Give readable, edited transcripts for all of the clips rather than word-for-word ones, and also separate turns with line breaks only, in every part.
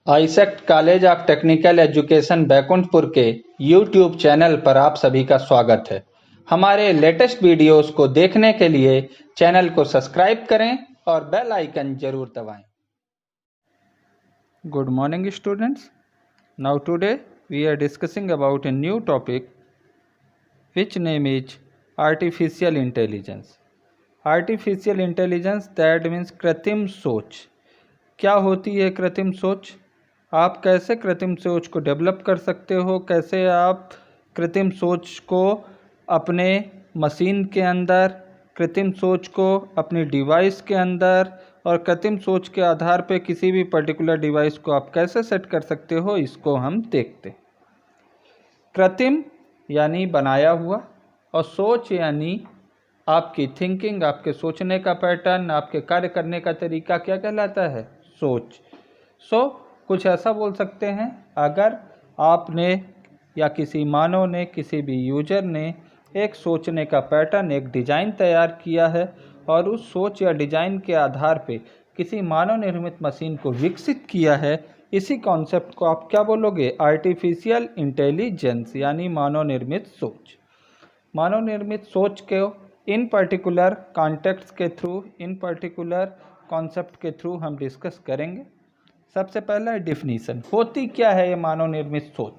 AISECT college of technical education Baikunthpur के YouTube channel पर आप सभी का स्वागत है। हमारे लेटेस्ट वीडियोस को देखने के लिए चैनल को सब्सक्राइब करें और बेल आइकन जरूर दबाएं। Good morning students. Now today we are discussing about a new topic which name is artificial intelligence. Artificial intelligence that means कृत्रिम सोच। क्या होती है कृत्रिम सोच? आप कैसे कृत्रिम सोच को डेवलप कर सकते हो, कैसे आप कृत्रिम सोच को अपने मशीन के अंदर, कृत्रिम सोच को अपनी डिवाइस के अंदर और कृत्रिम सोच के आधार पे किसी भी पर्टिकुलर डिवाइस को आप कैसे सेट कर सकते हो, इसको हम देखते हैं। कृत्रिम यानी बनाया हुआ और सोच यानी आपकी थिंकिंग, आपके सोचने का पैटर्न, आपके कार्य करने का तरीका क्या कहलाता है? सोच। कुछ ऐसा बोल सकते हैं, अगर आपने या किसी मानव ने, किसी भी यूजर ने एक सोचने का पैटर्न, एक डिज़ाइन तैयार किया है और उस सोच या डिज़ाइन के आधार पे किसी मानव निर्मित मशीन को विकसित किया है, इसी कॉन्सेप्ट को आप क्या बोलोगे? आर्टिफिशियल इंटेलिजेंस यानी मानव निर्मित सोच। मानव निर्मित सोच को इन पर्टिकुलर कॉन्टेक्स्ट के थ्रू, इन पर्टिकुलर कॉन्सेप्ट के थ्रू हम डिस्कस करेंगे। सबसे पहला डिफिनीशन, होती क्या है ये मानव निर्मित सोच?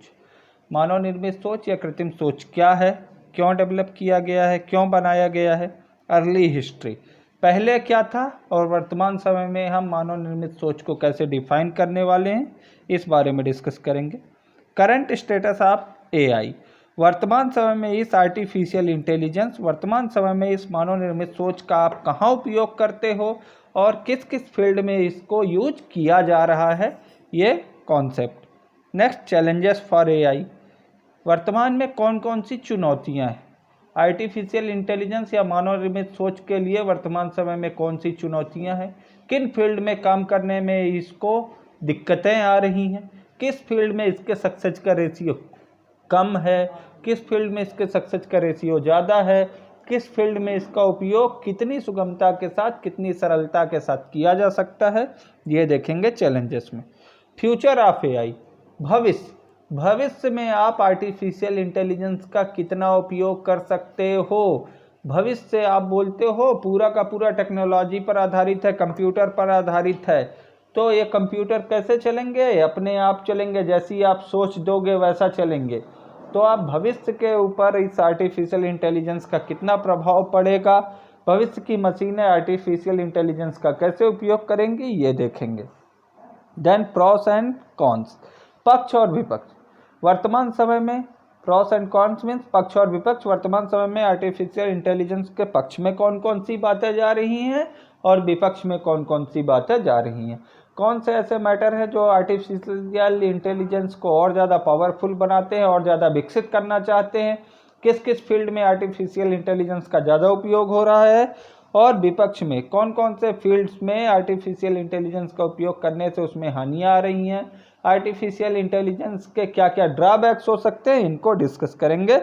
मानव निर्मित सोच या कृत्रिम सोच क्या है, क्यों डेवलप किया गया है, क्यों बनाया गया है? अर्ली हिस्ट्री, पहले क्या था और वर्तमान समय में हम मानव निर्मित सोच को कैसे डिफाइन करने वाले हैं, इस बारे में डिस्कस करेंगे। करंट स्टेटस ऑफ एआई, वर्तमान समय में इस आर्टिफिशियल इंटेलिजेंस, वर्तमान समय में इस मानव निर्मित सोच का आप कहाँ उपयोग करते हो और किस किस फील्ड में इसको यूज किया जा रहा है, ये concept. Next, challenges for AI, वर्तमान में कौन कौन सी चुनौतियां हैं आर्टिफिशियल इंटेलिजेंस या मानव निर्मित सोच के लिए? वर्तमान समय में कौन सी चुनौतियां हैं, किन फील्ड में काम करने में इसको दिक्कतें आ रही हैं, किस फील्ड में इसके सक्सेस का रेशियो कम है, किस फील्ड में इसके सक्सेस का रेशियो ज़्यादा है, किस फील्ड में इसका उपयोग कितनी सुगमता के साथ, कितनी सरलता के साथ किया जा सकता है, ये देखेंगे चैलेंजेस में। फ्यूचर ऑफ एआई, भविष्य में आप आर्टिफिशियल इंटेलिजेंस का कितना उपयोग कर सकते हो? भविष्य से आप बोलते हो पूरा का पूरा टेक्नोलॉजी पर आधारित है, कंप्यूटर पर आधारित है, तो ये कंप्यूटर कैसे चलेंगे? अपने आप चलेंगे, जैसी आप सोच दोगे वैसा चलेंगे। तो आप भविष्य के ऊपर इस आर्टिफिशियल इंटेलिजेंस का कितना प्रभाव पड़ेगा, भविष्य की मशीनें आर्टिफिशियल इंटेलिजेंस का कैसे उपयोग करेंगी, ये देखेंगे। देन प्रॉस एंड कॉन्स, पक्ष और विपक्ष। वर्तमान समय में प्रॉस एंड कॉन्स मीन्स पक्ष और विपक्ष। वर्तमान समय में आर्टिफिशियल इंटेलिजेंस के पक्ष में कौन कौन सी बातें जा रही हैं और विपक्ष में कौन कौन सी बातें जा रही हैं। कौन से ऐसे मैटर हैं जो आर्टिफिशियल इंटेलिजेंस को और ज़्यादा पावरफुल बनाते हैं और ज़्यादा विकसित करना चाहते हैं, किस किस फील्ड में आर्टिफिशियल इंटेलिजेंस का ज़्यादा उपयोग हो रहा है, और विपक्ष में कौन कौन से फील्ड्स में आर्टिफिशियल इंटेलिजेंस का उपयोग करने से उसमें हानियाँ आ रही हैं, आर्टिफिशियल इंटेलिजेंस के क्या क्या ड्रॉबैक्स हो सकते हैं, इनको डिस्कस करेंगे।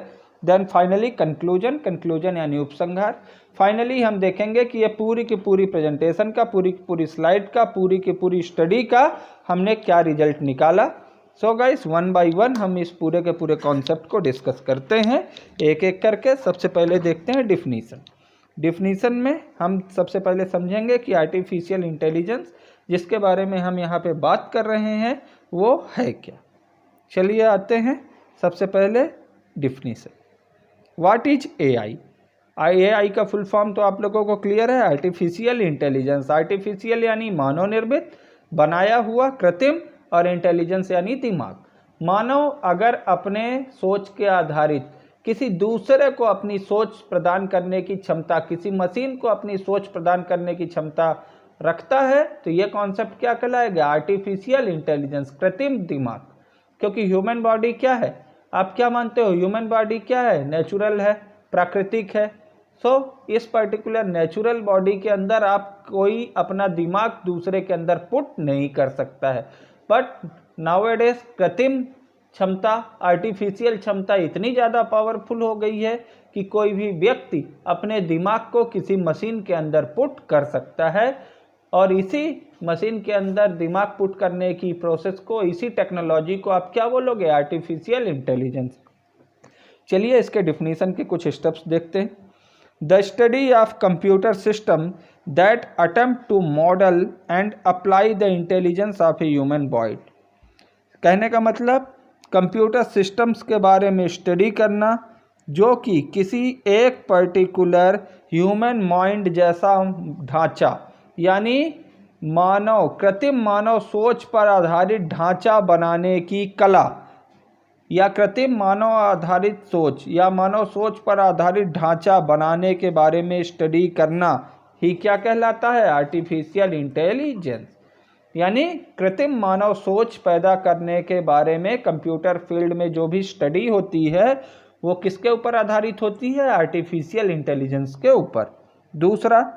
देन फाइनली कंक्लूजन यानी उपसंहार। फाइनली हम देखेंगे कि ये पूरी की पूरी प्रेजेंटेशन का, पूरी की पूरी स्लाइड का, पूरी की पूरी स्टडी का हमने क्या रिजल्ट निकाला। So guys, one by one हम इस पूरे के पूरे कॉन्सेप्ट को डिस्कस करते हैं एक एक करके। सबसे पहले देखते हैं डिफिनीशन में हम सबसे पहले समझेंगे कि आर्टिफिशियल इंटेलिजेंस जिसके बारे में हम यहाँ पे बात कर रहे हैं वो है क्या। चलिए आते हैं सबसे पहले definition. What is AI? AI का फुल फॉर्म तो आप लोगों को क्लियर है, आर्टिफिशियल इंटेलिजेंस। आर्टिफिशियल यानी मानव निर्मित, बनाया हुआ, कृत्रिम, और इंटेलिजेंस यानी दिमाग। मानव अगर अपने सोच के आधारित किसी दूसरे को अपनी सोच प्रदान करने की क्षमता, किसी मशीन को अपनी सोच प्रदान करने की क्षमता रखता है, तो ये कॉन्सेप्ट क्या कहलाएगा? आर्टिफिशियल इंटेलिजेंस, कृत्रिम दिमाग। क्योंकि ह्यूमन बॉडी क्या है, आप क्या मानते हो? ह्यूमन बॉडी क्या है? नेचुरल है, प्राकृतिक है। इस पर्टिकुलर नेचुरल बॉडी के अंदर आप कोई अपना दिमाग दूसरे के अंदर पुट नहीं कर सकता है। बट नाउअडेज कृत्रिम क्षमता, आर्टिफिशियल क्षमता इतनी ज़्यादा पावरफुल हो गई है कि कोई भी व्यक्ति अपने दिमाग को किसी मशीन के अंदर पुट कर सकता है। और इसी मशीन के अंदर दिमाग पुट करने की प्रोसेस को, इसी टेक्नोलॉजी को आप क्या बोलोगे? Artificial intelligence. चलिए इसके डिफिनीशन के कुछ स्टेप्स देखते हैं। The study of computer system that attempt to model and apply the intelligence of a human body. कहने का मतलब कंप्यूटर सिस्टम्स के बारे में स्टडी करना जो कि किसी एक पर्टिकुलर ह्यूमन माइंड जैसा ढांचा, यानी मानव, कृत्रिम मानव सोच पर आधारित ढांचा बनाने की कला, या कृत्रिम मानव आधारित सोच या मानव सोच पर आधारित ढांचा बनाने के बारे में स्टडी करना ही क्या कहलाता है? Artificial intelligence. यानी कृत्रिम मानव सोच पैदा करने के बारे में कंप्यूटर फील्ड में जो भी स्टडी होती है वो किसके ऊपर आधारित होती है? आर्टिफिशियल इंटेलिजेंस के ऊपर। दूसरा,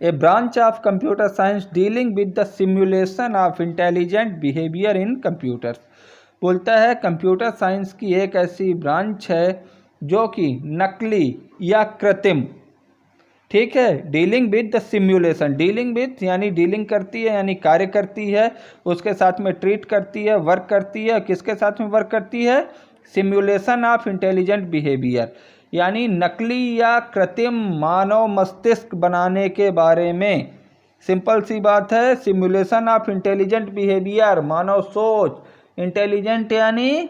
a branch of computer science dealing with the simulation of intelligent behaviour in computers. बोलता है कंप्यूटर साइंस की एक ऐसी ब्रांच है जो कि नकली या कृत्रिम, ठीक है, dealing with the simulation, dealing with यानी डीलिंग करती है यानी कार्य करती है, उसके साथ में ट्रीट करती है, वर्क करती है। किसके साथ में वर्क करती है? सिमुलेशन ऑफ इंटेलिजेंट बिहेवियर, यानी नकली या कृत्रिम मानव मस्तिष्क बनाने के बारे में। सिंपल सी बात है, सिमुलेशन ऑफ इंटेलिजेंट बिहेवियर, मानव सोच। इंटेलिजेंट यानी,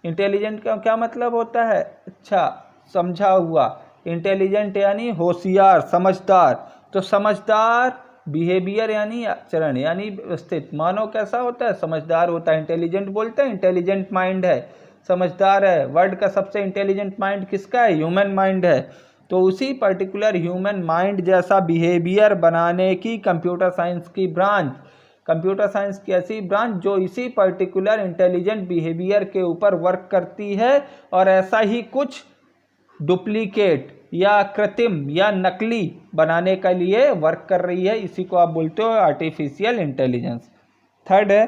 इंटेलिजेंट का क्या मतलब होता है? अच्छा, समझा हुआ। इंटेलिजेंट यानी होशियार, समझदार। तो समझदार, बिहेवियर यानी आचरण, यानी व्यवस्थित। मानव कैसा होता है? समझदार होता है। इंटेलिजेंट बोलते हैं, इंटेलिजेंट माइंड है, समझदार है। वर्ल्ड का सबसे इंटेलिजेंट माइंड किसका है? ह्यूमन माइंड है। तो उसी पर्टिकुलर ह्यूमन माइंड जैसा बिहेवियर बनाने की कंप्यूटर साइंस की ब्रांच, कंप्यूटर साइंस की ऐसी ब्रांच जो इसी पर्टिकुलर इंटेलिजेंट बिहेवियर के ऊपर वर्क करती है और ऐसा ही कुछ डुप्लीकेट या कृत्रिम या नकली बनाने के लिए वर्क कर रही है। इसी को आप बोलते हो आर्टिफिशियल इंटेलिजेंस। थर्ड है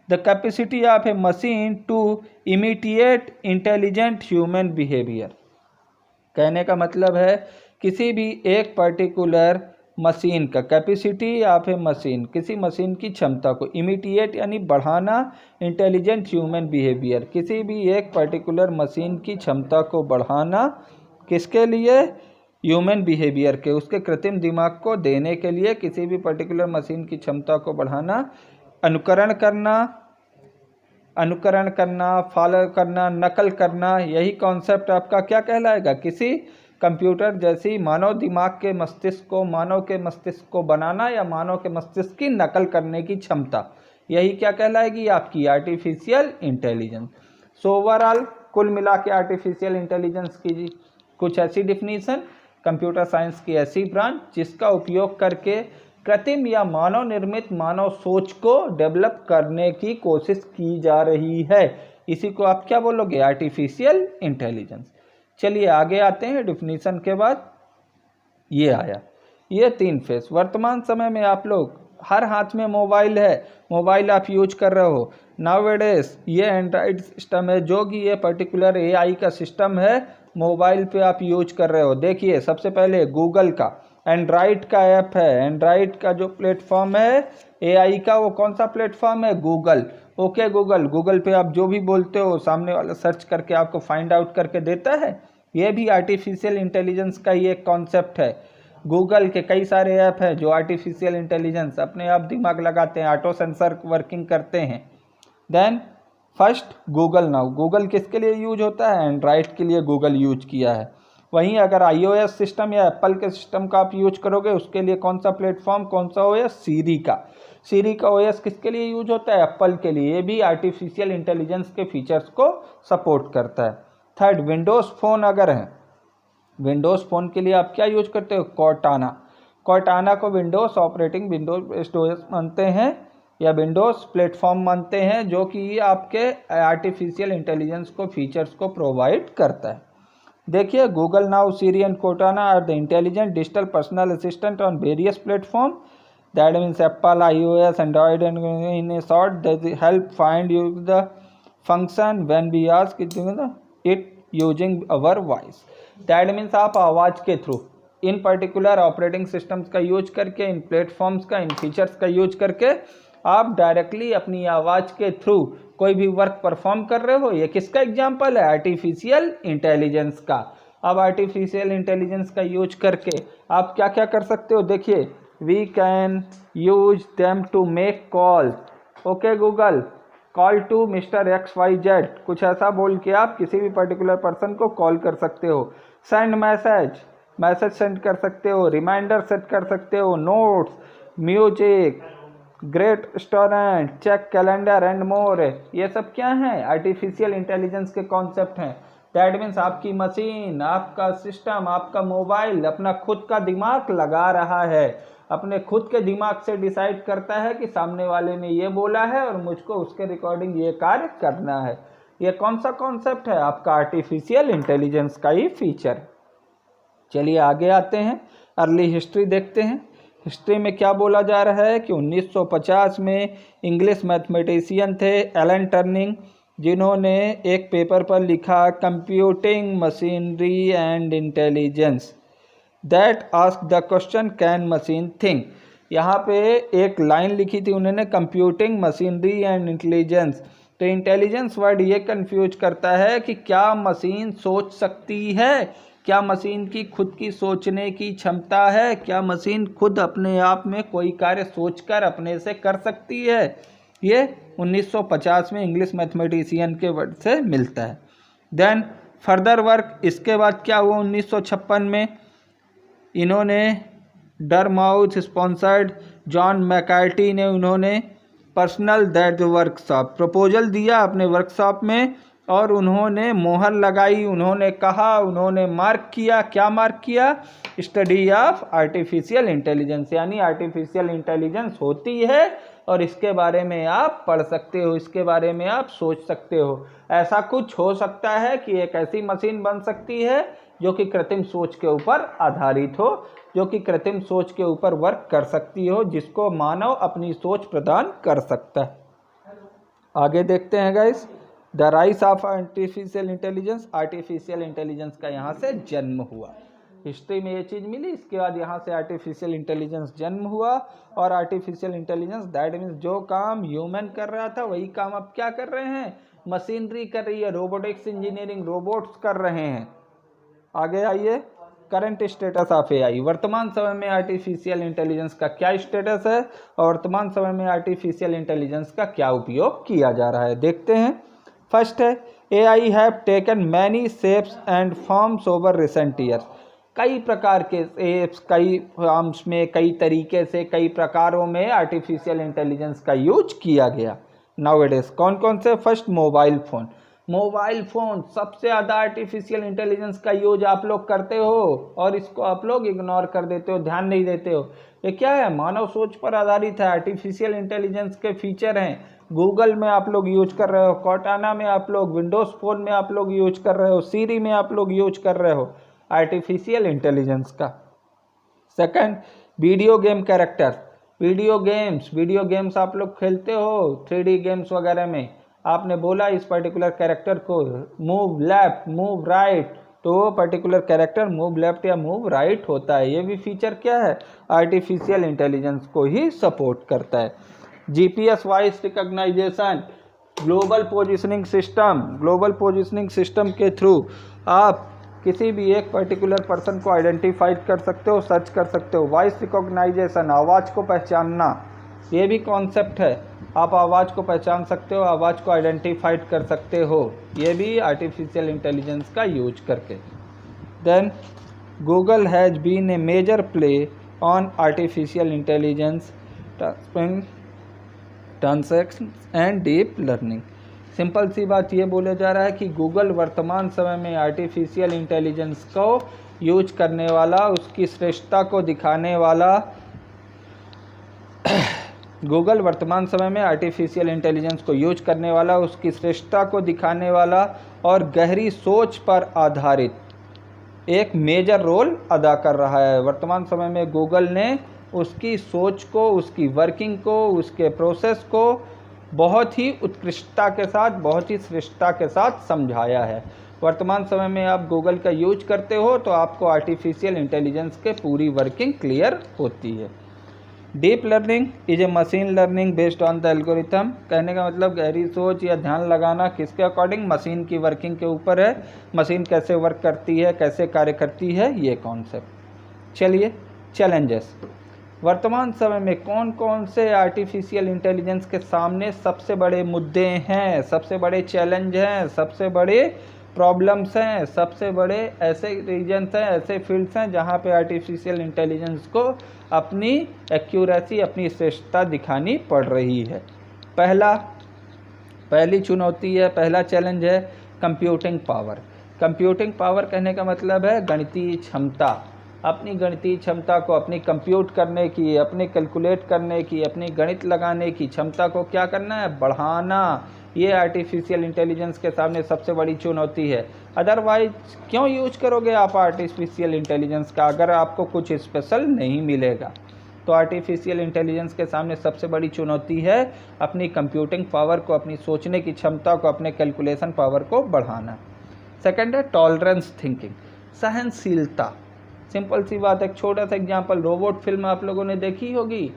the capacity of a machine to imitate intelligent human behaviour. कहने का मतलब है किसी भी एक पर्टिकुलर मशीन का, कैपेसिटी ऑफ ए मशीन, किसी मशीन की क्षमता को, इमिटिएट यानी बढ़ाना, इंटेलिजेंट ह्यूमन बिहेवियर, किसी भी एक पर्टिकुलर मशीन की क्षमता को बढ़ाना, किसके लिए? ह्यूमन बिहेवियर के, उसके कृत्रिम दिमाग को देने के लिए किसी भी पर्टिकुलर मशीन की क्षमता को बढ़ाना। अनुकरण करना, फॉलो करना, नकल करना, यही कॉन्सेप्ट आपका क्या कहलाएगा? किसी कंप्यूटर जैसी मानव दिमाग के मस्तिष्क को, मानव के मस्तिष्क को बनाना या मानव के मस्तिष्क की नकल करने की क्षमता, यही क्या कहलाएगी? आपकी आर्टिफिशियल इंटेलिजेंस। सो ओवरऑल कुल मिला के आर्टिफिशियल इंटेलिजेंस की कुछ ऐसी डिफिनीशन, कंप्यूटर साइंस की ऐसी ब्रांच जिसका उपयोग करके कृत्रिम या मानव निर्मित मानव सोच को डेवलप करने की कोशिश की जा रही है। इसी को आप क्या बोलोगे? Artificial intelligence. चलिए आगे आते हैं। डिफिनीशन के बाद ये आया, ये 3 फेस। वर्तमान समय में आप लोग हर हाथ में मोबाइल है, मोबाइल आप यूज कर रहे हो। नाउअडेज ये एंड्रॉइड सिस्टम है जो कि ये पर्टिकुलर एआई का सिस्टम है, मोबाइल पे आप यूज कर रहे हो। देखिए सबसे पहले गूगल का एंड्रॉइड का ऐप है, एंड्रॉइड का जो प्लेटफॉर्म है एआई का, वो कौन सा प्लेटफॉर्म है? गूगल। ओके गूगल पे आप जो भी बोलते हो सामने वाला सर्च करके आपको फाइंड आउट करके देता है। ये भी आर्टिफिशियल इंटेलिजेंस का ही एक कॉन्सेप्ट है। गूगल के कई सारे ऐप हैं जो आर्टिफिशियल इंटेलिजेंस अपने आप दिमाग लगाते हैं, ऑटो सेंसर वर्किंग करते हैं। Then first Google Now, Google किसके लिए यूज होता है? एंड्रॉइड के लिए गूगल यूज किया है। वहीं अगर iOS सिस्टम या एप्पल के सिस्टम का आप यूज करोगे उसके लिए कौन सा प्लेटफॉर्म, कौन सा OS? सीरी का। सीरी का OS किसके लिए यूज होता है? एप्पल के लिए। ये भी आर्टिफिशियल इंटेलिजेंस के फीचर्स को सपोर्ट करता है। थर्ड, विंडोज़ फ़ोन अगर है, विंडोज़ फ़ोन के लिए आप क्या यूज करते हो? कॉर्टाना। कॉर्टाना को Windows operating, Windows based OS मानते हैं या विंडोज़ प्लेटफॉर्म मानते हैं जो कि आपके आर्टिफिशियल इंटेलिजेंस को फीचर्स को प्रोवाइड करता है। देखिए Google Now, Siri and Cortana are the intelligent digital personal assistant on various platform, that means Apple, iOS, Android and in a short they help find you the function when we ask it using our voice. That means आप आवाज़ के through, इन particular operating systems का use करके, इन platforms का, इन features का use करके आप डायरेक्टली अपनी आवाज़ के थ्रू कोई भी वर्क परफॉर्म कर रहे हो। ये किसका एग्जाम्पल है? आर्टिफिशियल इंटेलिजेंस का। अब आर्टिफिशियल इंटेलिजेंस का यूज करके आप क्या क्या कर सकते हो, देखिए, we can use them to make call. Okay Google, call to mister XYZ, कुछ ऐसा बोल के आप किसी भी पर्टिकुलर पर्सन को कॉल कर सकते हो। सेंड मैसेज सेंड कर सकते हो, रिमाइंडर सेट कर सकते हो, notes, music, great restaurant, check calendar and more. ये सब क्या है? आर्टिफिशियल इंटेलिजेंस के कॉन्सेप्ट हैं। दैट मीन्स आपकी मशीन, आपका सिस्टम, आपका मोबाइल अपना खुद का दिमाग लगा रहा है, अपने खुद के दिमाग से डिसाइड करता है कि सामने वाले ने ये बोला है और मुझको उसके रिकॉर्डिंग ये कार्य करना है। ये कौन सा कॉन्सेप्ट है? आपका आर्टिफिशियल इंटेलिजेंस का ही फीचर। चलिए आगे आते हैं, अर्ली हिस्ट्री देखते हैं। हिस्ट्री में क्या बोला जा रहा है कि 1950 में इंग्लिश मैथमेटिशियन थे एलन टर्निंग, जिन्होंने एक पेपर पर लिखा computing machinery and intelligence that ask the question can machine think. यहाँ पे एक लाइन लिखी थी उन्होंने, कंप्यूटिंग मशीनरी एंड इंटेलिजेंस। तो इंटेलिजेंस वर्ड ये कंफ्यूज करता है कि क्या मशीन सोच सकती है, क्या मशीन की खुद की सोचने की क्षमता है, क्या मशीन खुद अपने आप में कोई कार्य सोचकर अपने से कर सकती है। ये 1950 में इंग्लिश मैथमेटिशियन के वर्ड से मिलता है। देन फर्दर वर्क, इसके बाद क्या हुआ 1956 में, इन्होंने डरमाउथ स्पॉन्सर्ड जॉन मैकार्टी ने उन्होंने पर्सनल दैट वर्कशॉप प्रपोजल दिया अपने वर्कशॉप में, और उन्होंने मोहर लगाई, उन्होंने कहा, उन्होंने मार्क किया। क्या मार्क किया? स्टडी ऑफ आर्टिफिशियल इंटेलिजेंस, यानी आर्टिफिशियल इंटेलिजेंस होती है और इसके बारे में आप पढ़ सकते हो, इसके बारे में आप सोच सकते हो। ऐसा कुछ हो सकता है कि एक ऐसी मशीन बन सकती है जो कि कृत्रिम सोच के ऊपर आधारित हो, जो कि कृत्रिम सोच के ऊपर वर्क कर सकती हो, जिसको मानव अपनी सोच प्रदान कर सकता है। आगे देखते हैं guys, the rise of artificial intelligence. Artificial intelligence का यहाँ से जन्म हुआ। हिस्ट्री में ये चीज़ मिली, इसके बाद यहाँ से आर्टिफिशियल इंटेलिजेंस जन्म हुआ। और आर्टिफिशियल इंटेलिजेंस दैट मीन्स जो काम ह्यूमन कर रहा था वही काम अब क्या कर रहे हैं? मशीनरी कर रही है, रोबोटिक्स इंजीनियरिंग, रोबोट्स कर रहे हैं। आगे आइए, करंट स्टेटस ऑफ AI। वर्तमान समय में आर्टिफिशियल इंटेलिजेंस का क्या स्टेटस है और वर्तमान समय में आर्टिफिशियल इंटेलिजेंस का क्या उपयोग किया जा रहा है, देखते हैं। फर्स्ट है, AI have taken many shapes and forms over recent years. कई प्रकार के शेप्स, कई फॉर्म्स में, कई तरीके से, कई प्रकारों में आर्टिफिशियल इंटेलिजेंस का यूज किया गया नाउअडेज। कौन कौन से? First, mobile phone. Mobile phone सबसे ज़्यादा आर्टिफिशियल इंटेलिजेंस का यूज आप लोग करते हो और इसको आप लोग इग्नोर कर देते हो, ध्यान नहीं देते हो। ये क्या है? मानव सोच पर आधारित है, आर्टिफिशियल इंटेलिजेंस के फीचर हैं। गूगल में आप लोग यूज कर रहे हो, कॉर्टाना में आप लोग, विंडोज़ फ़ोन में आप लोग यूज कर रहे हो, सीरी में आप लोग यूज कर रहे हो आर्टिफिशियल इंटेलिजेंस का। Second, video game character. Video games आप लोग खेलते हो 3D गेम्स वगैरह में। आपने बोला इस पर्टिकुलर कैरेक्टर को मूव लेफ्ट, मूव राइट, तो वो पर्टिकुलर कैरेक्टर मूव लेफ्ट या मूव राइट होता है। ये भी फीचर क्या है? आर्टिफिशियल इंटेलिजेंस को ही सपोर्ट करता है। GPS voice recognition, global positioning system के थ्रू आप किसी भी एक पर्टिकुलर पर्सन को आइडेंटिफाइड कर सकते हो, सर्च कर सकते हो। वॉइस रिकॉग्नाइजेशन, आवाज़ को पहचानना, ये भी कॉन्सेप्ट है। आप आवाज़ को पहचान सकते हो, आवाज़ को आइडेंटिफाइड कर सकते हो, ये भी आर्टिफिशियल इंटेलिजेंस का यूज करके। Then Google has been a major play on artificial intelligence transaction and deep learning. Simple सी बात ये बोला जा रहा है कि गूगल वर्तमान समय में आर्टिफिशियल इंटेलिजेंस को यूज करने वाला, उसकी श्रेष्ठता को दिखाने वाला गूगल वर्तमान समय में आर्टिफिशियल इंटेलिजेंस को यूज करने वाला, उसकी श्रेष्ठता को दिखाने वाला और गहरी सोच पर आधारित एक मेजर रोल अदा कर रहा है। वर्तमान समय में गूगल ने उसकी सोच को, उसकी वर्किंग को, उसके प्रोसेस को बहुत ही उत्कृष्टता के साथ, बहुत ही श्रेष्ठता के साथ समझाया है। वर्तमान समय में आप गूगल का यूज करते हो तो आपको आर्टिफिशियल इंटेलिजेंस के पूरी वर्किंग क्लियर होती है। Deep learning is a machine learning based on the algorithm. कहने का मतलब गहरी सोच या ध्यान लगाना किसके अकॉर्डिंग, मशीन की वर्किंग के ऊपर है। मशीन कैसे वर्क करती है, कैसे कार्य करती है, ये कॉन्सेप्ट। चलिए, चैलेंजेस। वर्तमान समय में कौन कौन से आर्टिफिशियल इंटेलिजेंस के सामने सबसे बड़े मुद्दे हैं, सबसे बड़े चैलेंज हैं, सबसे बड़े प्रॉब्लम्स हैं, सबसे बड़े ऐसे रीजन्स हैं, ऐसे फील्ड्स हैं जहाँ पे आर्टिफिशियल इंटेलिजेंस को अपनी एक्यूरेसी, अपनी श्रेष्ठता दिखानी पड़ रही है। पहली चुनौती है, पहला चैलेंज है कंप्यूटिंग पावर। कंप्यूटिंग पावर कहने का मतलब है गणितीय क्षमता। अपनी गणितीय क्षमता को, अपनी कंप्यूट करने की, अपने कैलकुलेट करने की, अपनी गणित लगाने की क्षमता को क्या करना है, बढ़ाना। ये आर्टिफिशियल इंटेलिजेंस के सामने सबसे बड़ी चुनौती है। अदरवाइज क्यों यूज करोगे आप आर्टिफिशियल इंटेलिजेंस का अगर आपको कुछ स्पेशल नहीं मिलेगा। तो आर्टिफिशियल इंटेलिजेंस के सामने सबसे बड़ी चुनौती है अपनी कंप्यूटिंग पावर को, अपनी सोचने की क्षमता को, अपने कैलकुलेशन पावर को बढ़ाना। सेकंड है टॉलरेंस थिंकिंग, सहनशीलता। सिंपल सी बात, एक छोटा सा एग्जांपल, रोबोट फिल्म आप लोगों ने देखी होगी।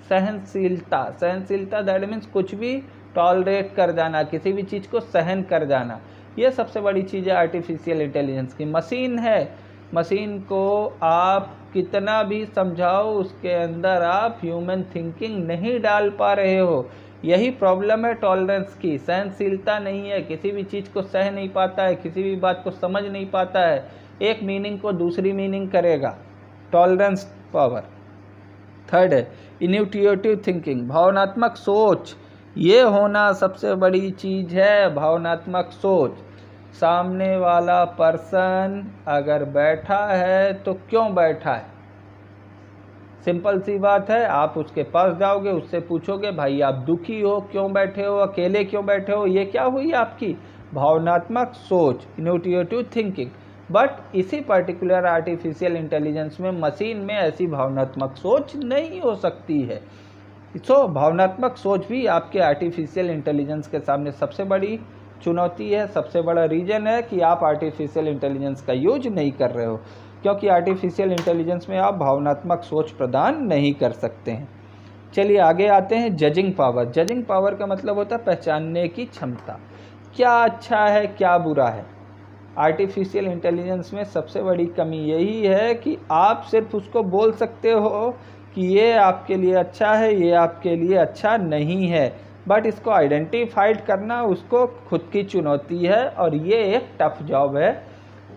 सहनशीलता दैट मीन्स कुछ भी टॉलरेट कर जाना, किसी भी चीज़ को सहन कर जाना। ये सबसे बड़ी चीज़ है आर्टिफिशियल इंटेलिजेंस की। मशीन है, मशीन को आप कितना भी समझाओ उसके अंदर आप ह्यूमन थिंकिंग नहीं डाल पा रहे हो। यही प्रॉब्लम है टॉलरेंस की। सहनशीलता नहीं है, किसी भी चीज़ को सह नहीं पाता है, किसी भी बात को समझ नहीं पाता है, एक मीनिंग को दूसरी मीनिंग करेगा। Tolerance power. थर्ड है इन्यूटिटिव थिंकिंग, भावनात्मक सोच। ये होना सबसे बड़ी चीज़ है, भावनात्मक सोच। सामने वाला पर्सन अगर बैठा है तो क्यों बैठा है। सिंपल सी बात है, आप उसके पास जाओगे, उससे पूछोगे भाई आप दुखी हो, क्यों बैठे हो, अकेले क्यों बैठे हो। ये क्या हुई आपकी भावनात्मक सोच, इन्यूटिटिव थिंकिंग। बट इसी पर्टिकुलर आर्टिफिशियल इंटेलिजेंस में, मशीन में ऐसी भावनात्मक सोच नहीं हो सकती है। सो भावनात्मक सोच भी आपके आर्टिफिशियल इंटेलिजेंस के सामने सबसे बड़ी चुनौती है, सबसे बड़ा रीज़न है कि आप आर्टिफिशियल इंटेलिजेंस का यूज नहीं कर रहे हो, क्योंकि आर्टिफिशियल इंटेलिजेंस में आप भावनात्मक सोच प्रदान नहीं कर सकते हैं। चलिए आगे आते हैं जजिंग पावर। जजिंग पावर का मतलब होता है पहचानने की क्षमता, क्या अच्छा है क्या बुरा है। आर्टिफिशियल इंटेलिजेंस में सबसे बड़ी कमी यही है कि आप सिर्फ उसको बोल सकते हो कि ये आपके लिए अच्छा है, ये आपके लिए अच्छा नहीं है, बट इसको आइडेंटिफाइड करना उसको खुद की चुनौती है और ये एक टफ जॉब है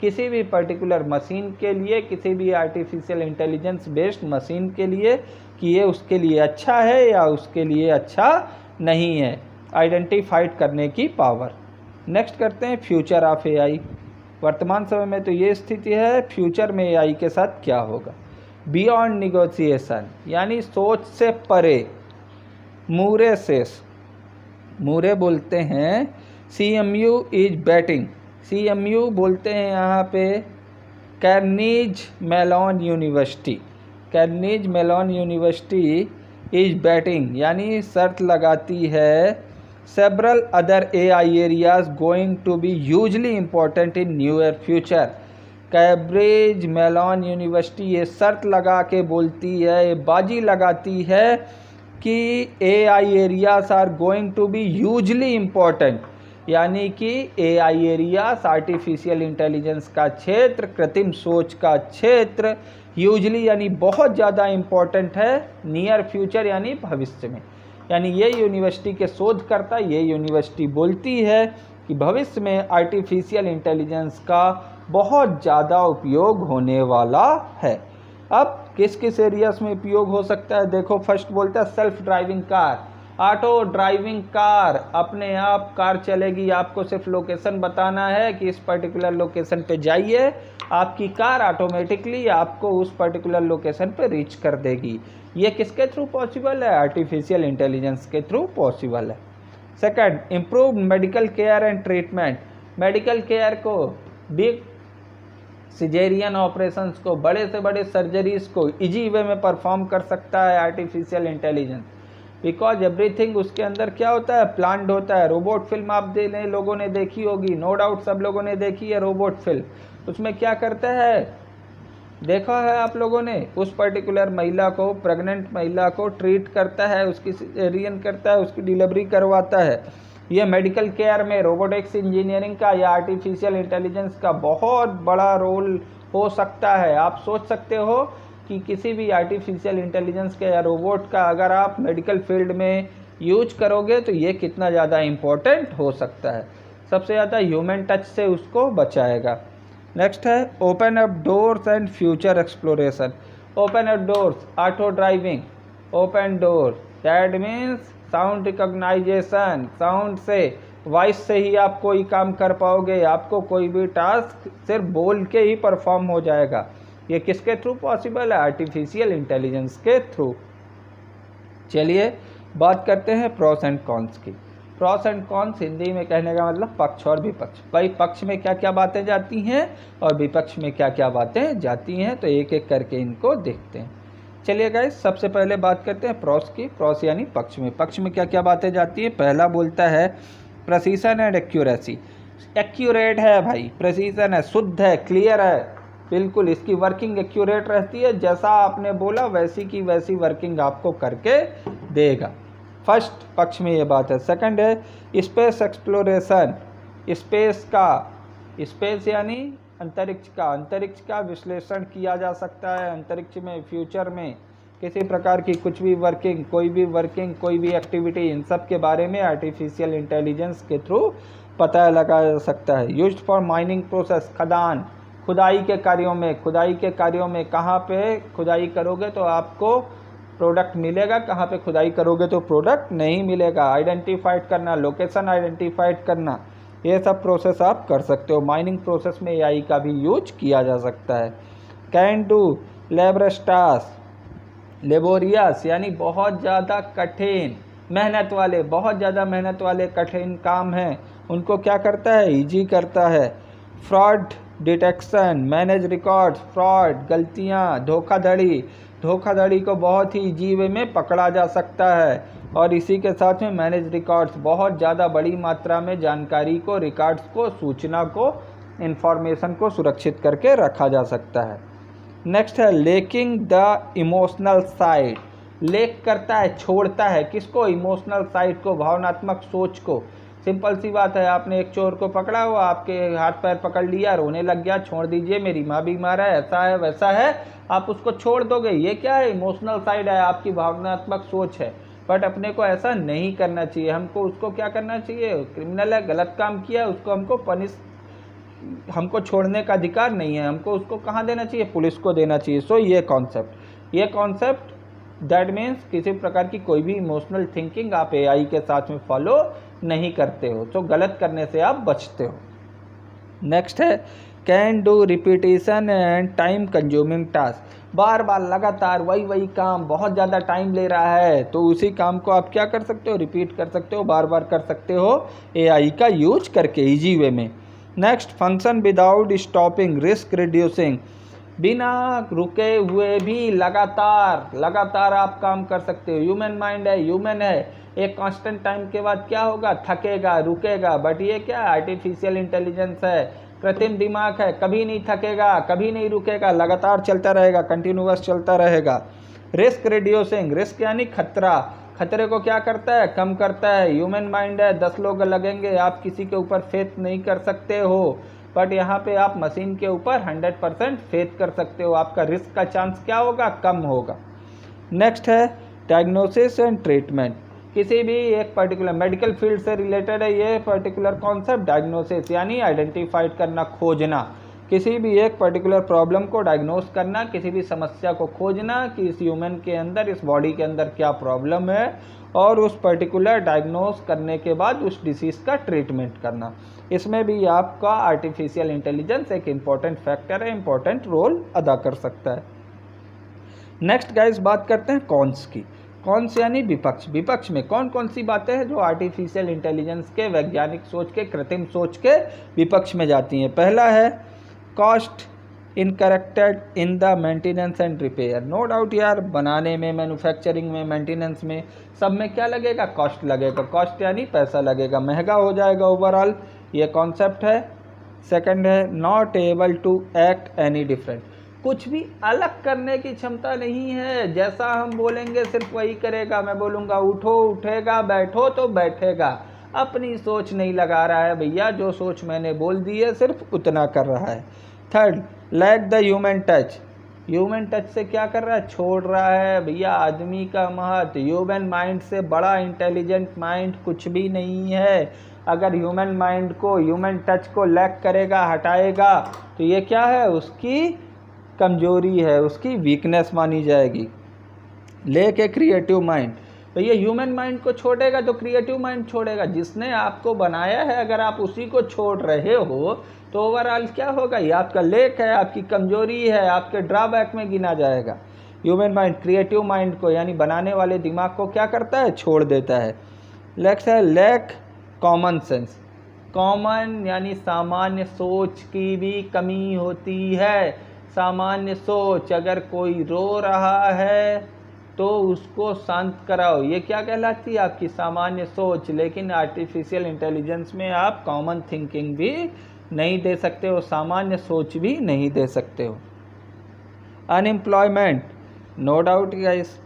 किसी भी पर्टिकुलर मशीन के लिए, किसी भी आर्टिफिशियल इंटेलिजेंस बेस्ड मशीन के लिए, कि ये उसके लिए अच्छा है या उसके लिए अच्छा नहीं है, आइडेंटिफाइड करने की पावर। नेक्स्ट करते हैं फ्यूचर ऑफ एआई। वर्तमान समय में तो ये स्थिति है, फ्यूचर में एआई के साथ क्या होगा। बियॉन्ड निगोशिएशन यानी सोच से परे, मूरे से, मूरे बोलते हैं CMU इज बैटिंग, CMU बोलते हैं यहाँ पे Carnegie Mellon university, Carnegie Mellon university is batting यानी शर्त लगाती है several other AI areas going to be hugely important in near future। Cambridge melon university ये शर्त लगा के बोलती है, ये बाजी लगाती है कि AI areas are going to be hugely important, यानी कि AI एरियाज आर्टिफिशियल इंटेलिजेंस का क्षेत्र, कृत्रिम सोच का क्षेत्र ह्यूजली यानी बहुत ज़्यादा इम्पोर्टेंट है नियर फ्यूचर यानी भविष्य में। यानी ये यूनिवर्सिटी के शोधकर्ता, ये यूनिवर्सिटी बोलती है कि भविष्य में आर्टिफिशियल इंटेलिजेंस का बहुत ज़्यादा उपयोग होने वाला है। अब किस किस एरियाज में उपयोग हो सकता है देखो। फर्स्ट बोलता है self driving car, auto driving car, अपने आप कार चलेगी, आपको सिर्फ लोकेशन बताना है कि इस पर्टिकुलर लोकेशन पे जाइए, आपकी कार ऑटोमेटिकली आपको उस पर्टिकुलर लोकेशन पे रीच कर देगी। ये किसके थ्रू पॉसिबल है, आर्टिफिशियल इंटेलिजेंस के थ्रू पॉसिबल है। Second, improve medical care and treatment, medical care को, बिग सिजेरियन ऑपरेशंस को, बड़े से बड़े सर्जरीज को इजी वे में परफॉर्म कर सकता है आर्टिफिशियल इंटेलिजेंस। बिकॉज एवरीथिंग उसके अंदर क्या होता है, प्लान्ड होता है। रोबोट फिल्म आप लोगों ने देखी होगी, नो डाउट सब लोगों ने देखी है रोबोट फिल्म। उसमें क्या करता है, देखा है आप लोगों ने, उस पर्टिकुलर महिला को, प्रेग्नेंट महिला को ट्रीट करता है, उसकी सिजेरियन करता है, उसकी डिलीवरी करवाता है। ये मेडिकल केयर में रोबोटिक्स इंजीनियरिंग का या आर्टिफिशियल इंटेलिजेंस का बहुत बड़ा रोल हो सकता है। आप सोच सकते हो कि किसी भी आर्टिफिशियल इंटेलिजेंस के या रोबोट का अगर आप मेडिकल फील्ड में यूज करोगे तो ये कितना ज़्यादा इम्पोर्टेंट हो सकता है। सबसे ज़्यादा ह्यूमन टच से उसको बचाएगा। नेक्स्ट है open up doors and future exploration. Open up doors, auto driving, open door, that means sound recognition. Sound से, वॉइस से ही आप कोई काम कर पाओगे, आपको कोई भी टास्क सिर्फ बोल के ही परफॉर्म हो जाएगा। ये किसके थ्रू पॉसिबल है, आर्टिफिशियल इंटेलिजेंस के थ्रू। चलिए बात करते हैं प्रॉस एंड कॉन्स की। प्रॉस एंड कॉन्स हिंदी में कहने का मतलब पक्ष और विपक्ष। भाई पक्ष में क्या क्या बातें जाती हैं और विपक्ष में क्या क्या बातें जाती हैं, तो एक एक करके इनको देखते हैं। चलिए गाइस, सबसे पहले बात करते हैं प्रॉस की। प्रॉस यानी पक्ष में। पक्ष में क्या क्या बातें जाती हैं, पहला बोलता है प्रेसिशन एंड एक्यूरेसी। एक्यूरेट है भाई, प्रेसिशन है, शुद्ध है, क्लियर है, बिल्कुल इसकी वर्किंग एक्यूरेट रहती है, जैसा आपने बोला वैसी की वैसी वर्किंग आपको करके देगा। फर्स्ट पक्ष में ये बात है। सेकंड है स्पेस एक्सप्लोरेशन। स्पेस का, स्पेस यानी अंतरिक्ष का, अंतरिक्ष का विश्लेषण किया जा सकता है। अंतरिक्ष में फ्यूचर में किसी प्रकार की कुछ भी वर्किंग, कोई भी एक्टिविटी, इन सब के बारे में आर्टिफिशियल इंटेलिजेंस के थ्रू पता लगाया जा सकता है। यूज्ड फॉर माइनिंग प्रोसेस, खदान, खुदाई के कार्यों में कहाँ पे खुदाई करोगे तो आपको प्रोडक्ट मिलेगा, कहाँ पे खुदाई करोगे तो प्रोडक्ट नहीं मिलेगा। आइडेंटिफाइड करना, लोकेशन आइडेंटिफाइड करना, ये सब प्रोसेस आप कर सकते हो। माइनिंग प्रोसेस में एआई का भी यूज किया जा सकता है। कैन डू लेबरस्टास, लेबोरियस यानी बहुत ज़्यादा कठिन मेहनत वाले, बहुत ज़्यादा मेहनत वाले कठिन काम हैं, उनको क्या करता है, ईजी करता है। Fraud detection, manage records, fraud, गलतियाँ, धोखाधड़ी को बहुत ही ईजी वे में पकड़ा जा सकता है। और इसी के साथ में मैनेज रिकॉर्ड्स, बहुत ज़्यादा बड़ी मात्रा में जानकारी को, रिकॉर्ड्स को, सूचना को, इंफॉर्मेशन को सुरक्षित करके रखा जा सकता है। नेक्स्ट है lacking the emotional side. Lake करता है, छोड़ता है किसको, इमोशनल साइड को, भावनात्मक सोच को। सिंपल सी बात है, आपने एक चोर को पकड़ा हुआ, आपके हाथ पैर पकड़ लिया, रोने लग गया, छोड़ दीजिए मेरी माँ बीमार है, ऐसा है वैसा है, आप उसको छोड़ दोगे। ये क्या है, इमोशनल साइड है, आपकी भावनात्मक सोच है। बट अपने को ऐसा नहीं करना चाहिए। हमको उसको क्या करना चाहिए, क्रिमिनल है, गलत काम किया, उसको हमको छोड़ने का अधिकार नहीं है। हमको उसको कहाँ देना चाहिए, पुलिस को देना चाहिए। सो ये कॉन्सेप्ट दैट मीन्स किसी प्रकार की कोई भी इमोशनल थिंकिंग आप एआई के साथ में फॉलो नहीं करते हो, तो गलत करने से आप बचते हो। नेक्स्ट है can do repetition and time consuming task. बार बार लगातार वही काम बहुत ज़्यादा टाइम ले रहा है, तो उसी काम को आप क्या कर सकते हो, रिपीट कर सकते हो, बार बार कर सकते हो एआई का यूज करके इजी वे में। Next function without stopping, risk reducing. बिना रुके हुए भी लगातार आप काम कर सकते हो। ह्यूमन माइंड है, ह्यूमन है, एक कांस्टेंट टाइम के बाद क्या होगा, थकेगा, रुकेगा। बट ये क्या आर्टिफिशियल इंटेलिजेंस है, कृत्रिम दिमाग है, कभी नहीं थकेगा, कभी नहीं रुकेगा, लगातार चलता रहेगा, कंटिन्यूअस चलता रहेगा। रिस्क रिड्यूसिंग, रिस्क यानी खतरा, खतरे को क्या करता है, कम करता है। ह्यूमन माइंड है, 10 लोग लगेंगे, आप किसी के ऊपर फेथ नहीं कर सकते हो, बट यहाँ पे आप मशीन के ऊपर 100% फेथ कर सकते हो। आपका रिस्क का चांस क्या होगा, कम होगा। नेक्स्ट है डायग्नोसिस एंड ट्रीटमेंट। किसी भी एक पर्टिकुलर मेडिकल फील्ड से रिलेटेड है ये पर्टिकुलर कॉन्सेप्ट। डायग्नोसिस यानी आइडेंटिफाइड करना, खोजना, किसी भी एक पर्टिकुलर प्रॉब्लम को डायग्नोस करना, किसी भी समस्या को खोजना कि इस ह्यूमन के अंदर, इस बॉडी के अंदर क्या प्रॉब्लम है, और उस पर्टिकुलर डायग्नोस करने के बाद उस डिसीज़ का ट्रीटमेंट करना। इसमें भी आपका आर्टिफिशियल इंटेलिजेंस एक इम्पॉर्टेंट फैक्टर है, इम्पॉर्टेंट रोल अदा कर सकता है। नेक्स्ट गाइस बात करते हैं कॉन्स की। कॉन्स यानी विपक्ष। विपक्ष में कौन कौन सी बातें हैं जो आर्टिफिशियल इंटेलिजेंस के, वैज्ञानिक सोच के, कृत्रिम सोच के विपक्ष में जाती हैं। पहला है cost incorrected in the maintenance and repair. No doubt यार, बनाने में, मैन्युफैक्चरिंग में, मेंटेनेंस में, सब में क्या लगेगा? कॉस्ट लगेगा। कॉस्ट यानी पैसा लगेगा, महंगा हो जाएगा ओवरऑल, ये कॉन्सेप्ट है। सेकंड है not able to act any different, कुछ भी अलग करने की क्षमता नहीं है। जैसा हम बोलेंगे सिर्फ वही करेगा। मैं बोलूँगा उठो उठेगा, बैठो तो बैठेगा। अपनी सोच नहीं लगा रहा है भैया, जो सोच मैंने बोल दी है सिर्फ उतना कर रहा है। Third, lack the human touch. Human touch से क्या कर रहा है? छोड़ रहा है भैया आदमी का महत्व। ह्यूमन माइंड से बड़ा इंटेलिजेंट माइंड कुछ भी नहीं है। अगर ह्यूमन माइंड को, ह्यूमन टच को लैक करेगा, हटाएगा, तो ये क्या है? उसकी कमजोरी है, उसकी वीकनेस मानी जाएगी। लेके क्रिएटिव माइंड, भैया ह्यूमन माइंड को छोड़ेगा तो क्रिएटिव माइंड छोड़ेगा। जिसने आपको बनाया है अगर आप उसी को छोड़ रहे हो तो ओवरऑल क्या होगा? ये आपका लेक है, आपकी कमजोरी है, आपके ड्रॉबैक में गिना जाएगा। ह्यूमन माइंड क्रिएटिव माइंड को यानी बनाने वाले दिमाग को क्या करता है? छोड़ देता है। नेक्स्ट है लैक कॉमन सेंस। कॉमन यानी सामान्य सोच की भी कमी होती है। सामान्य सोच, अगर कोई रो रहा है तो उसको शांत कराओ, ये क्या कहलाती है? आपकी सामान्य सोच। लेकिन आर्टिफिशियल इंटेलिजेंस में आप कॉमन थिंकिंग भी नहीं दे सकते हो, सामान्य सोच भी नहीं दे सकते हो। अनएम्प्लॉयमेंट, नो डाउट गाइस,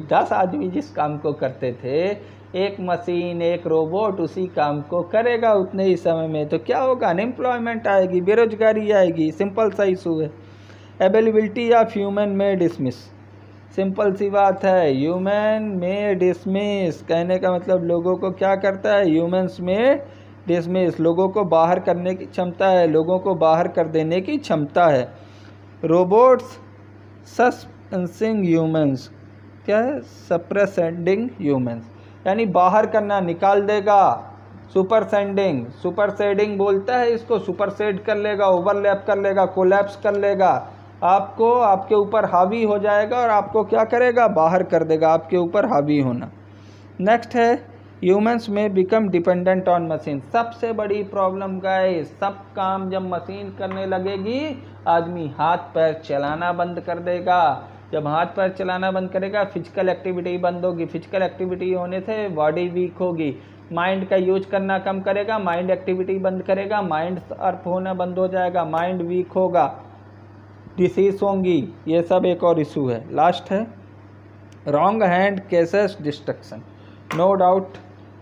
10 आदमी जिस काम को करते थे, एक मशीन, एक रोबोट उसी काम को करेगा उतने ही समय में, तो क्या होगा? अनएम्प्लॉयमेंट आएगी, बेरोजगारी आएगी। सिंपल सा इशू है। अवेलेबिलिटी ऑफ ह्यूमन में डिसमिस, सिंपल सी बात है, ह्यूमन में डिसमिस कहने का मतलब लोगों को क्या करता है? ह्यूमंस में डिसमिस, लोगों को बाहर करने की क्षमता है, लोगों को बाहर कर देने की क्षमता है। रोबोट्स सस्पेंसिंग ह्यूमंस, क्या है? सप्रेसेंडिंग ह्यूमंस, यानी बाहर करना, निकाल देगा। सुपरसेंडिंग, सुपरसेडिंग बोलता है इसको, सुपरसेड कर लेगा, ओवरलैप कर लेगा, कोलैप्स कर लेगा, आपको आपके ऊपर हावी हो जाएगा और आपको क्या करेगा? बाहर कर देगा, आपके ऊपर हावी होना। नेक्स्ट है ह्यूमंस में बिकम डिपेंडेंट ऑन मशीन। सबसे बड़ी प्रॉब्लम गाइस, सब काम जब मशीन करने लगेगी आदमी हाथ पैर चलाना बंद कर देगा। जब हाथ पैर चलाना बंद करेगा फिजिकल एक्टिविटी बंद होगी, फिजिकल एक्टिविटी होने से बॉडी वीक होगी। माइंड का यूज करना कम करेगा, माइंड एक्टिविटी बंद करेगा, माइंड शार्प होना बंद हो जाएगा, माइंड वीक होगा, डिसीज होंगी। ये सब एक और इशू है। लास्ट है wrong hand cases destruction. No doubt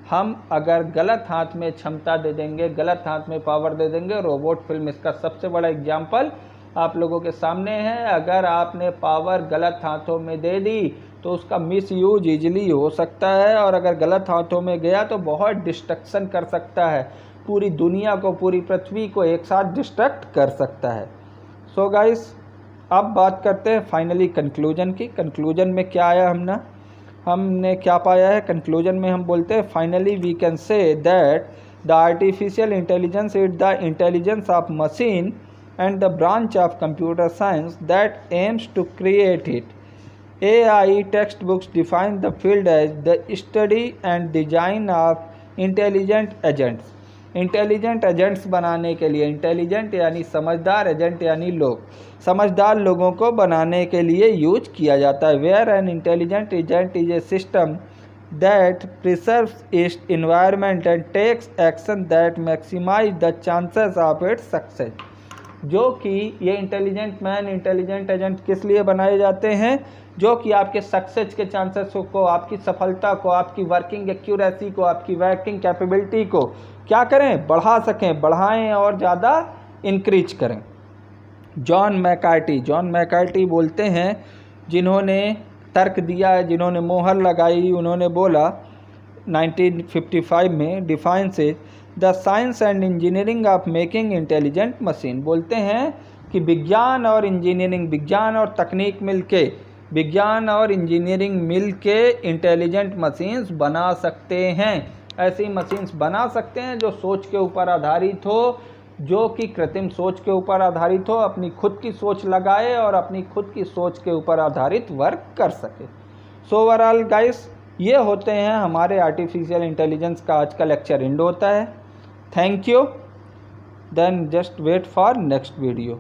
हम अगर गलत हाथ में क्षमता दे देंगे, गलत हाथ में पावर दे देंगे, रोबोट फिल्म इसका सबसे बड़ा एग्जाम्पल आप लोगों के सामने है। अगर आपने पावर गलत हाथों में दे दी तो उसका मिस यूज ईजिली हो सकता है, और अगर गलत हाथों में गया तो बहुत डिस्ट्रक्शन कर सकता है, पूरी दुनिया को, पूरी पृथ्वी को एक साथ डिस्ट्रैक्ट कर सकता है। सो गाइस, अब बात करते हैं फाइनली कंक्लूजन की। कंक्लूजन में क्या आया हमने क्या पाया है? कंक्लूजन में हम बोलते हैं finally we can say that the artificial intelligence is the intelligence of machine and the branch of computer science that aims to create it. AI textbooks define the field as the study and design of intelligent agents. Intelligent agents बनाने के लिए, intelligent यानी समझदार, agent यानी लोग, समझदार लोगों को बनाने के लिए यूज किया जाता है। Where an intelligent agent is a system that preserves its environment and takes action that maximize the chances of its success. जो कि ये इंटेलिजेंट मैन, इंटेलिजेंट एजेंट किस लिए बनाए जाते हैं? जो कि आपके सक्सेस के चांसेस को, आपकी सफलता को, आपकी वर्किंग एक्यूरेसी को, आपकी वर्किंग कैपेबिलिटी को क्या करें? बढ़ा सकें, बढ़ाएं और ज़्यादा इंक्रीज करें। जॉन मैकार्टी बोलते हैं, जिन्होंने तर्क दिया है, जिन्होंने मोहर लगाई, उन्होंने बोला 1955 में, डिफाइन से the science and engineering of making intelligent machine. बोलते हैं कि विज्ञान और इंजीनियरिंग, विज्ञान और तकनीक मिलके, विज्ञान और इंजीनियरिंग मिलके इंटेलिजेंट मशीन्स बना सकते हैं। ऐसी मशीन्स बना सकते हैं जो सोच के ऊपर आधारित हो, जो कि कृत्रिम सोच के ऊपर आधारित हो, अपनी खुद की सोच लगाए और अपनी खुद की सोच के ऊपर आधारित वर्क कर सके। सो ओवरऑल गाइस, ये होते हैं हमारे आर्टिफिशियल इंटेलिजेंस का आज का लेक्चर एंड होता है। Thank you, then just wait for next video.